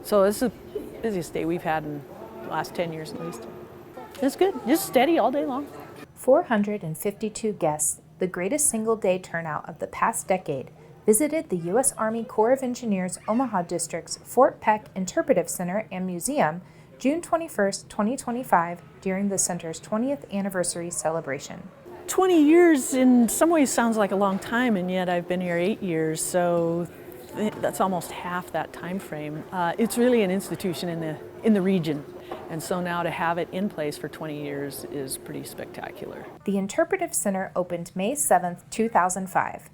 So this is the busiest day we've had in the last 10 years at least. It's good, just steady all day long. 452 guests, the greatest single-day turnout of the past decade, visited the U.S. Army Corps of Engineers Omaha District's Fort Peck Interpretive Center and Museum June 21, 2025, during the center's 20th anniversary celebration. 20 years in some ways sounds like a long time, and yet I've been here 8 years, so that's almost half that time frame. It's really an institution in the region, and so now to have it in place for 20 years is pretty spectacular. The Interpretive Center opened May 7, 2005.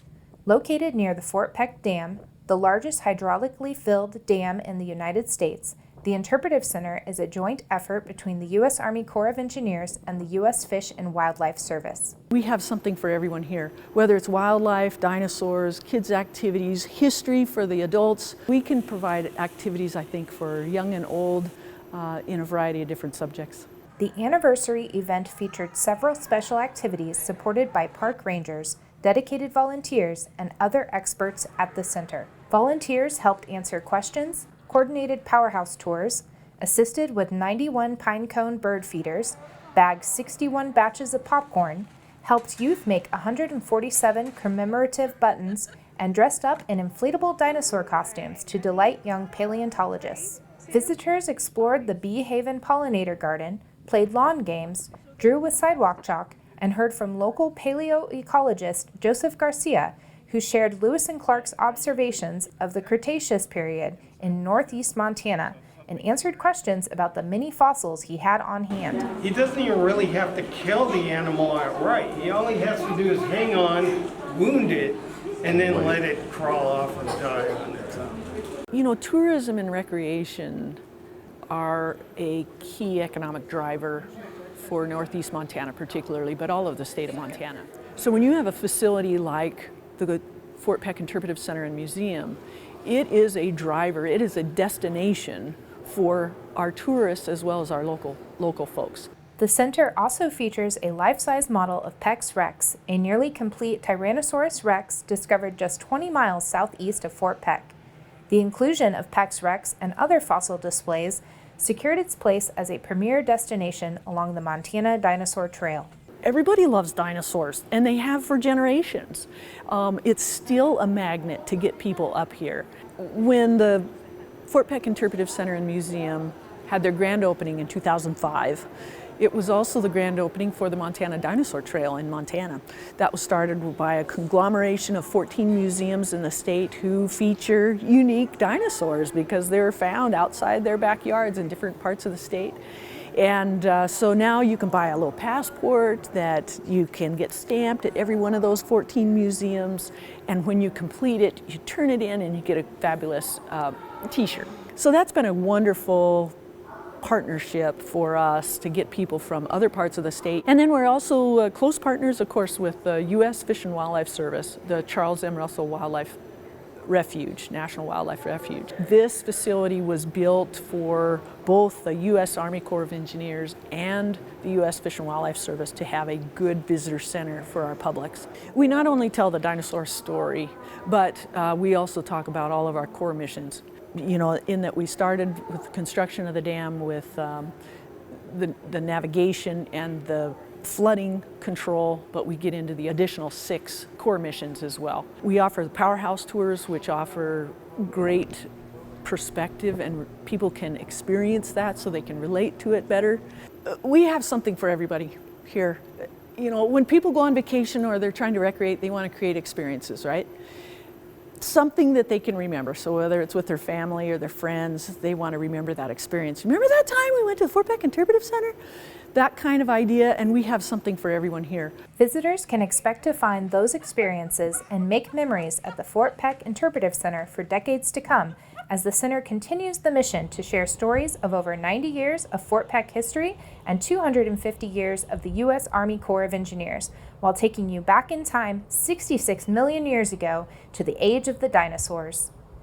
Located near the Fort Peck Dam, the largest hydraulically filled dam in the United States, the Interpretive Center is a joint effort between the U.S. Army Corps of Engineers and the U.S. Fish and Wildlife Service. We have something for everyone here, whether it's wildlife, dinosaurs, kids' activities, history for the adults. We can provide activities, I think, for young and old in a variety of different subjects. The anniversary event featured several special activities supported by park rangers, dedicated volunteers, and other experts at the center. Volunteers helped answer questions, coordinated powerhouse tours, assisted with 91 pine cone bird feeders, bagged 61 batches of popcorn, helped youth make 147 commemorative buttons, and dressed up in inflatable dinosaur costumes to delight young paleontologists. Visitors explored the Bee Haven Pollinator Garden, played lawn games, drew with sidewalk chalk, and heard from local paleoecologist Joseph Garcia, who shared Lewis and Clark's observations of the Cretaceous period in northeast Montana and answered questions about the many fossils he had on hand. He doesn't even really have to kill the animal outright. He only has to do is hang on, wound it, and then let it crawl off and die on its own. You know, tourism and recreation are a key economic driver for northeast Montana particularly, but all of the state of Montana. So when you have a facility like the Fort Peck Interpretive Center and Museum, it is a driver, it is a destination for our tourists as well as our local folks. The center also features a life-size model of Peck's Rex, a nearly complete Tyrannosaurus Rex discovered just 20 miles southeast of Fort Peck. The inclusion of Peck's Rex and other fossil displays secured its place as a premier destination along the Montana Dinosaur Trail. Everybody loves dinosaurs, and they have for generations. It's still a magnet to get people up here. When the Fort Peck Interpretive Center and Museum had their grand opening in 2005, it was also the grand opening for the Montana Dinosaur Trail in Montana. That was started by a conglomeration of 14 museums in the state who feature unique dinosaurs because they're found outside their backyards in different parts of the state. And so now you can buy a little passport that you can get stamped at every one of those 14 museums, and when you complete it, you turn it in and you get a fabulous t-shirt. So that's been a wonderful partnership for us to get people from other parts of the state. And then we're also close partners, of course, with the U.S. Fish and Wildlife Service, the Charles M. Russell Wildlife Refuge, National Wildlife Refuge. This facility was built for both the U.S. Army Corps of Engineers and the U.S. Fish and Wildlife Service to have a good visitor center for our publics. We not only tell the dinosaur story, but we also talk about all of our core missions. You know, in that we started with the construction of the dam with the navigation and the flooding control, but we get into the additional 6 core missions as well. We offer the powerhouse tours, which offer great perspective and people can experience that so they can relate to it better. We have something for everybody here. You know, when people go on vacation or they're trying to recreate, they want to create experiences, right? Something that they can remember. So whether it's with their family or their friends, they want to remember that experience. Remember that time we went to the Fort Peck Interpretive Center? That kind of idea, and we have something for everyone here. Visitors can expect to find those experiences and make memories at the Fort Peck Interpretive Center for decades to come, as the center continues the mission to share stories of over 90 years of Fort Peck history and 250 years of the U.S. Army Corps of Engineers, while taking you back in time 66 million years ago to the age of the dinosaurs.